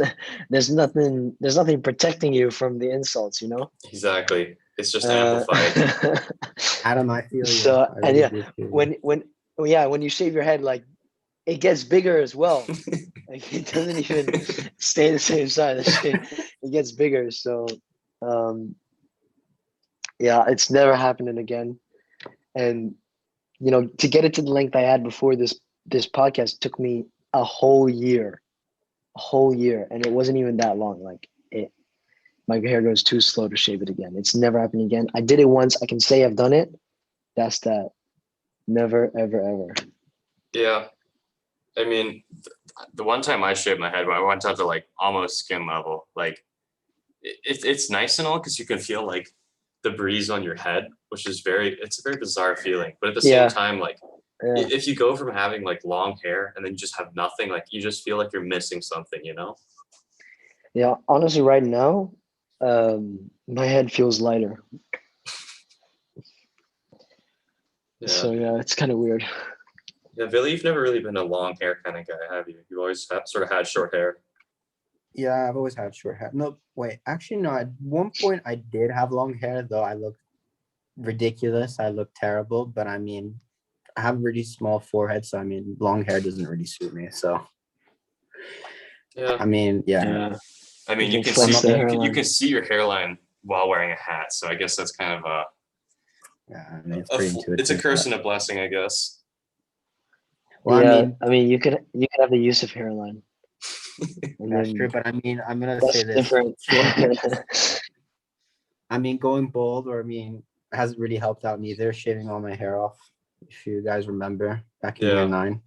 nothing protecting you from the insults, you know. Exactly. It's just amplified. Adam, I feel you. So I and really yeah, do feel you. when you shave your head, like it gets bigger as well. Like it doesn't even stay the same size. It gets bigger. So yeah, it's never happening again. And you know, to get it to the length I had before this podcast took me a whole year, and it wasn't even that long. Like my hair goes too slow to shave it again. It's never happening again. I did it once. I can say I've done it. That's that. Never, ever, ever. Yeah. I mean, the one time I shaved my head, I went down to like almost skin level. Like it's nice and all because you can feel like the breeze on your head, which is it's a very bizarre feeling. But at the same Yeah. time, like Yeah. if you go from having like long hair and then you just have nothing, like you just feel like you're missing something, you know? Yeah. Honestly, right now, my head feels lighter. Yeah. So yeah, it's kind of weird. Yeah, Billy, you've never really been a long hair kind of guy, have you? You've always sort of had short hair. Yeah, I've always had short hair. No, wait, actually, no. At one point, I did have long hair, though. I looked ridiculous. I looked terrible. But I mean, I have a really small forehead, so I mean, long hair doesn't really suit me. So Yeah. I mean, yeah. Yeah. I mean, You you can can see flex the you hairline. can see your hairline while wearing a hat. So I guess that's kind of Yeah, I mean, it's pretty intuitive. it's a curse but- and a blessing, I guess. Well, Yeah, I mean, you could have the use of hairline. And that's then true. But I mean, I'm gonna that's say this. different. I mean, going bald, or I mean, hasn't really helped out neither. Shaving all my hair off, if you guys remember, back in year Yeah. 9.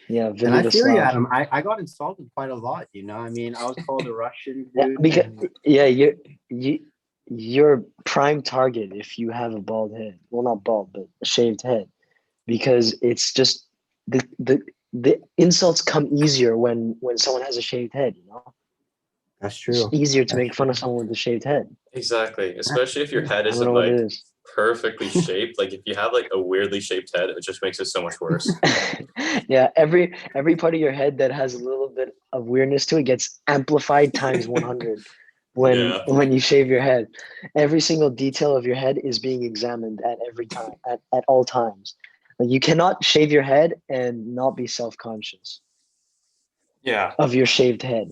Yeah, And Vinny I the feel you, Slav. Adam. I got insulted quite a lot, you know. I mean, I was called a Russian Yeah, dude. because and- you're prime target if you have a bald head. Well, not bald, but a shaved head, because it's just the insults come easier when someone has a shaved head. You know, That's it's true. easier to That's make fun of someone with a shaved head. Exactly. Especially if your head I don't isn't know what it like is. perfectly shaped. Like if you have like a weirdly shaped head, it just makes it so much worse. Yeah, every part of your head that has a little bit of weirdness to it gets amplified times 100 Yeah. when you shave your head. Every single detail of your head is being examined at every time, at all times. Like you cannot shave your head and not be self-conscious Yeah. of your shaved head.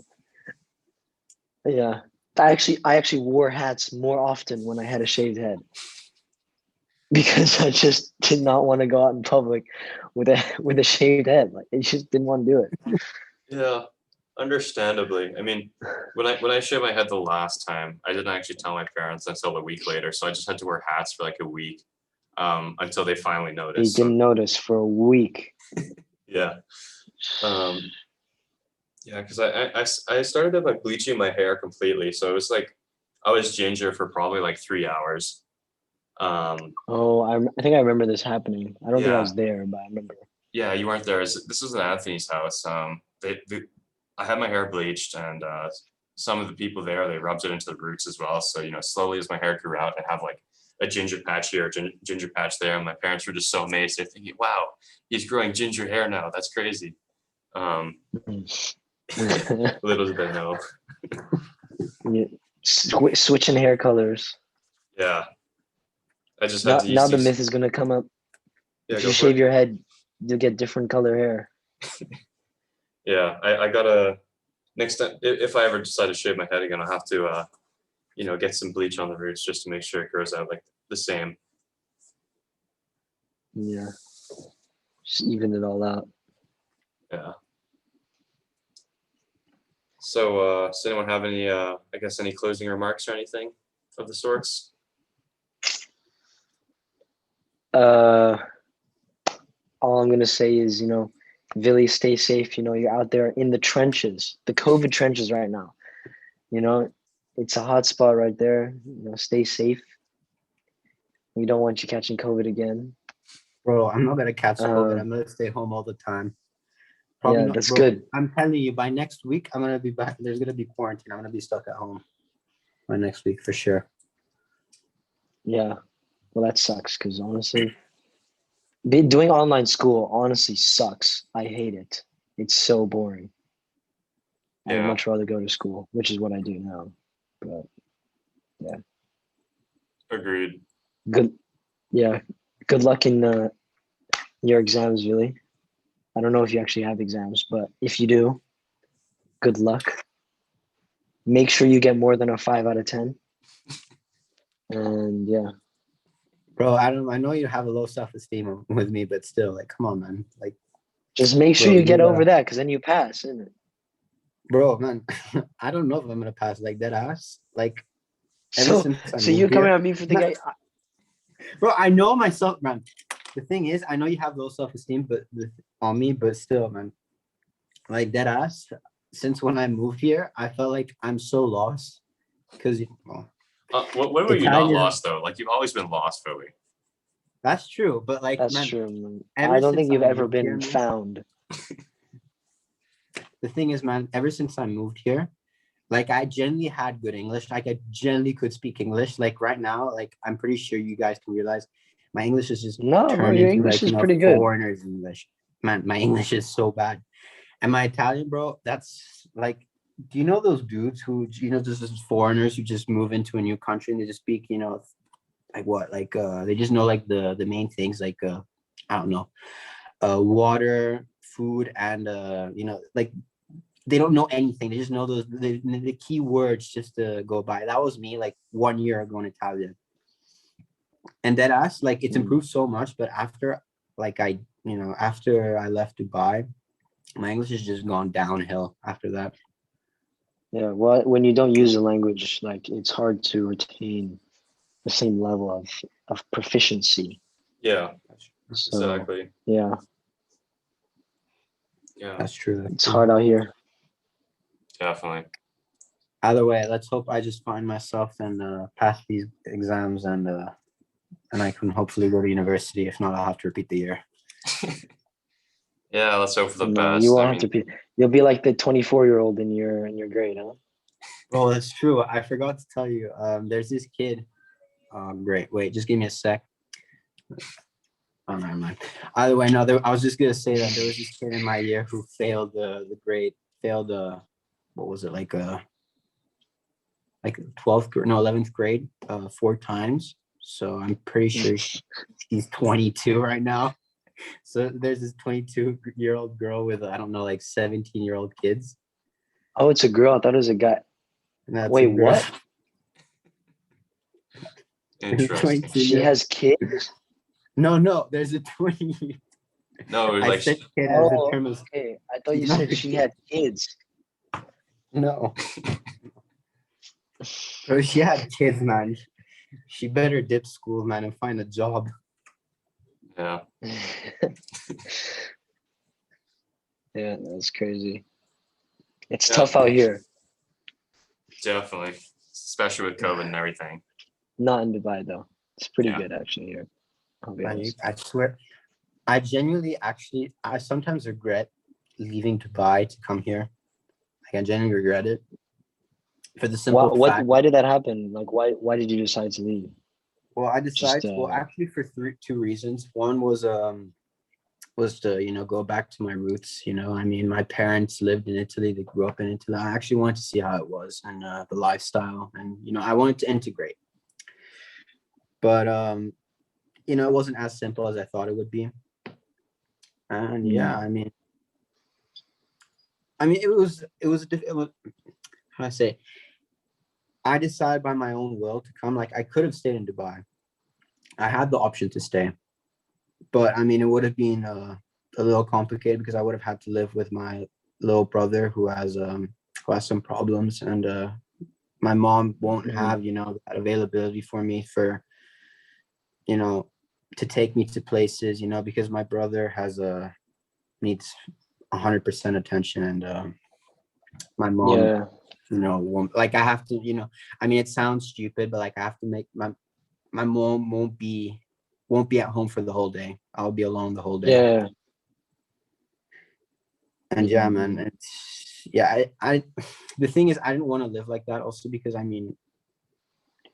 Yeah. I actually wore hats more often when I had a shaved head because I just did not want to go out in public with a shaved head. Like I just didn't want to do it. Yeah. Understandably. I mean, when I shaved my head the last time, I didn't actually tell my parents until a week later. So I just had to wear hats for like a week until they finally They noticed. didn't notice for a week. Yeah. Yeah, because I started by bleaching my hair completely. So it was like I was ginger for probably like 3 hours. Oh, I think I remember this happening. I don't think I Yeah. was there, but I remember. Yeah, you weren't there. This was at Anthony's house. I had my hair bleached, and some of the people there, they rubbed it into the roots as well. So, you know, slowly as my hair grew out, I'd have like a ginger patch here, ginger patch there. And my parents were just so amazed. They're thinking, wow, he's growing ginger hair now. That's crazy. Little did they know. Yeah. Switching hair colors. Yeah. I just had to use Now the these. myth is gonna come up. Yeah, If go you for shave it. your head, you'll get different color hair. Yeah, I gotta next time if I ever decide to shave my head again, I'll have to you know, get some bleach on the roots just to make sure it grows out like the same. Yeah. Just even it all out. Yeah. So does anyone have any I guess any closing remarks or anything? of the sorts? All I'm gonna say is, Villy, stay safe. You're out there in the trenches, the COVID trenches right now. It's a hot spot right there. Stay safe. We don't want you catching COVID again. Bro, I'm not gonna catch COVID. Um, I'm gonna stay home all the time. Probably yeah, not, that's bro. good. I'm telling you, by next week, I'm gonna be back. There's gonna be quarantine. I'm gonna be stuck at home by next week for sure. Yeah, well, that sucks because honestly, doing online school honestly sucks. I hate it. It's so boring. I'd Yeah. much rather go to school, which is what I do now. But yeah, Agreed. good. Yeah, good luck in your exams, really. I don't know if you actually have exams, but if you do, good luck. Make sure you get more than a 5 out of 10. And yeah, Bro, Adam, I know you have a low self-esteem with me, but still, like, come on, man. Like, just make sure bro, you get over that, because then you pass, isn't it? bro, man, I don't know if I'm gonna pass like that ass. Like, So you're coming at me for the guy. Bro, I know myself, man. The thing is, I know you have low self-esteem, but on me, but still, man. Like that ass. Since when I moved here, I felt like I'm so lost. Because when were you not lost though? Like you've always been lost, Philly. That's true, but like That's man, true. Man. ever I don't since think you've I ever moved been here, man, found. the thing is, man, ever since I moved here, like I generally had good English. Like I generally could speak English. Like right now, like I'm pretty sure you guys can realize my English is just No, bro, turned your into English like is pretty good. foreigners English. Man, my English is so bad. And my Italian, bro, that's like, do you know those dudes who, just foreigners who just move into a new country and they just speak, like what? Like they just know like the main things, like I don't know, water, food, and like they don't know anything. They just know the key words just to go by. That was me like 1 year ago in Italian. And that ass, like it's improved so much, but after like after I left Dubai, my English has just gone downhill after that. Yeah, well, when you don't use a language, like it's hard to retain the same level of proficiency. Yeah, So, exactly. Yeah, That's true. It's hard out here. Definitely. Either way, let's hope I just find myself and pass these exams and I can hopefully go to university. If not, I'll have to repeat the year. Yeah, let's hope for the No, best. you won't have to be. You'll be like the 24-year-old in your grade, huh? Oh, that's true. I forgot to tell you. There's this kid. Great. Wait, just give me a sec. Oh, never mind. Either way, no. I was just gonna say that there was this kid in my year who failed the grade. Failed what was it like 12th no 11th grade 4 times. So I'm pretty sure she's 22 right now. So there's this 22-year-old girl with I don't know like 17-year-old kids. Oh, it's a girl. I thought it was a guy. That's Wait, what? Interesting. She has kids? No, there's a 20. No, I like said kid as Oh, a term of okay. I thought you said she had kids. no. So she had kids, man. She better dip school, man, and find a job. Yeah. Yeah, that's crazy. It's tough out here. Definitely, especially with COVID and everything. Not in Dubai though. It's pretty good actually here. I'll be Man, honest. I swear, I genuinely I sometimes regret leaving Dubai to come here. Like I genuinely regret it. For the simple fact. Why did that happen? Like why did you decide to leave? Well, I decided. Well, actually, for 2 reasons. One was to go back to my roots. I mean, my parents lived in Italy. They grew up in Italy. I actually wanted to see how it was and the lifestyle, and I wanted to integrate. But it wasn't as simple as I thought it would be. And yeah, I mean, it was how do I say? I decided by my own will to come. Like I could have stayed in Dubai. I had the option to stay, but I mean, it would have been a little complicated because I would have had to live with my little brother who has some problems, and my mom won't Mhm. have, you know, that availability for me for, you know, to take me to places, you know, because my brother needs 100% attention, and my mom, Yeah. you know, won't, like I have to, you know, I mean, it sounds stupid, but like I have to make my mom won't be at home for the whole day. I'll be alone the whole day. Yeah. And yeah, man, it's yeah, I the thing is I didn't want to live like that also because I mean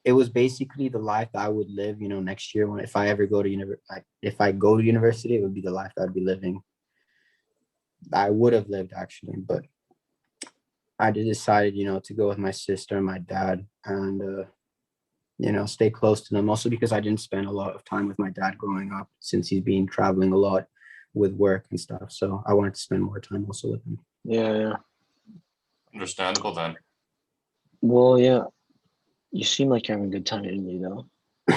it was basically the life that I would live, you know, next year if I ever go to if I go to university, it would be the life I'd be living. I would have lived actually, but I decided, you know, to go with my sister and my dad and you know, stay close to them. Also because I didn't spend a lot of time with my dad growing up since he's been traveling a lot with work and stuff. So I wanted to spend more time also with him. Yeah. Understandable then. Well, yeah. You seem like you're having a good time in Italy, though.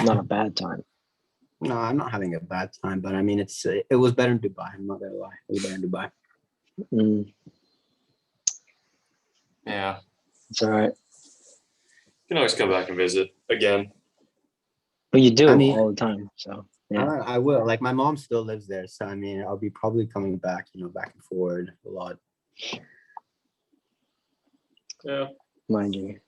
Not a bad time. No, I'm not having a bad time, but I mean, it was better in Dubai. I'm not gonna lie, it was better in Dubai. Mm, Yeah. it's all right. You can always come back and visit again. But you do I mean, all the time. So, yeah. I will. Like my mom still lives there, so I mean, I'll be probably coming back, you know, back and forward a lot. Yeah. Mind you.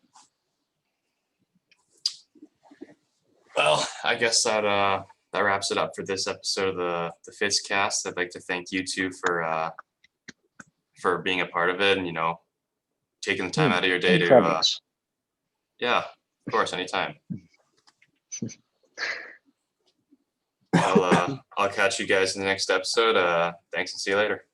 Well, I guess that wraps it up for this episode of the FitzCast. I'd like to thank you two for being a part of it and, you know, taking the time out of your day Thank you for having to us. yeah, of course, anytime. I'll catch you guys in the next episode. Thanks and see you later.